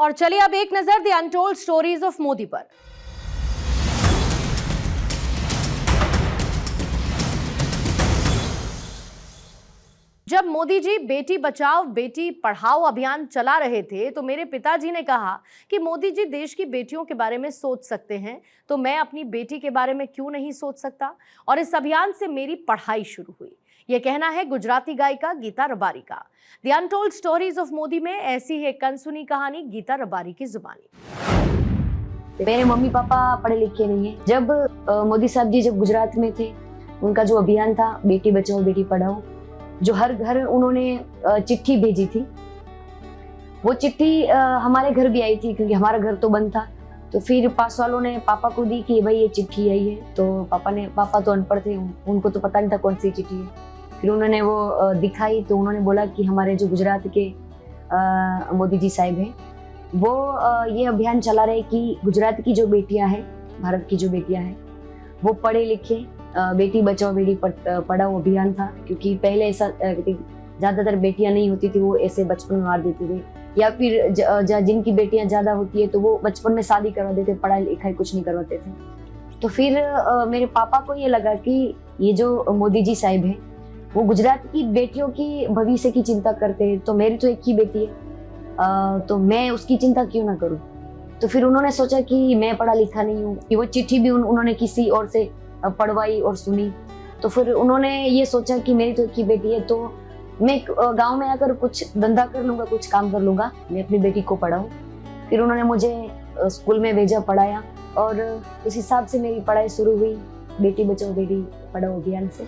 और चलिए अब एक नजर the untold stories of Modi पर। जब मोदी जी बेटी बचाओ बेटी पढ़ाओ अभियान चला रहे थे तो मेरे पिताजी ने कहा कि मोदी जी देश की बेटियों के बारे में सोच सकते हैं, तो मैं अपनी बेटी के बारे में क्यों नहीं सोच सकता। और इस अभियान से मेरी पढ़ाई शुरू हुई। यह कहना है गुजराती गायिका गीता रबारी का। The untold stories of Modi में ऐसी ही एक अनसुनी कहानी गीता रबारी की जुबानी। मेरे मम्मी पापा पढ़े लिखे नहीं है। जब मोदी साहब जी जब गुजरात में थे, उनका जो अभियान था बेटी बचाओ बेटी पढ़ाओ, जो हर घर उन्होंने चिट्ठी भेजी थी, वो चिट्ठी हमारे घर भी आई थी क्योंकि हमारा घर तो बंद था। तो फिर पास वालों ने पापा को दी कि भाई ये चिट्ठी आई है। तो पापा तो अनपढ़ थे, उनको तो पता नहीं था कौन सी चिट्ठी है। फिर उन्होंने वो दिखाई तो उन्होंने बोला कि हमारे जो गुजरात के मोदी जी साहब हैं, वो ये अभियान चला रहे कि गुजरात की जो बेटियां हैं, भारत की जो बेटियां हैं, वो पढ़े लिखे, बेटी बचाओ बेटी पढ़ाओ अभियान था। क्योंकि पहले ऐसा ज्यादातर बेटियां नहीं होती थी, वो ऐसे बचपन में मार देते थे, या फिर जिनकी बेटियां ज्यादा होती है तो वो बचपन में शादी करवा देते, पढ़ाई लिखाई कुछ नहीं करवाते थे। तो फिर मेरे पापा को ये लगा कि ये जो मोदी जी साहब हैं वो गुजरात की बेटियों की भविष्य की चिंता करते हैं, तो मेरी तो एक ही बेटी है, तो मैं उसकी चिंता क्यों ना करूं। तो फिर उन्होंने सोचा कि मैं पढ़ा लिखा नहीं हूँ, कि वो चिट्ठी भी उन्होंने किसी और से पढ़वाई और सुनी। तो फिर उन्होंने ये सोचा कि मेरी तो एक ही बेटी है, तो मैं गांव में आकर कुछ धंधा कर लूंगा, कुछ काम कर लूंगा, मैं अपनी बेटी को पढ़ाऊं। फिर उन्होंने मुझे स्कूल में भेजा, पढ़ाया, और इस हिसाब से मेरी पढ़ाई शुरू हुई बेटी बचाओ बेटी पढ़ाओ अभियान से।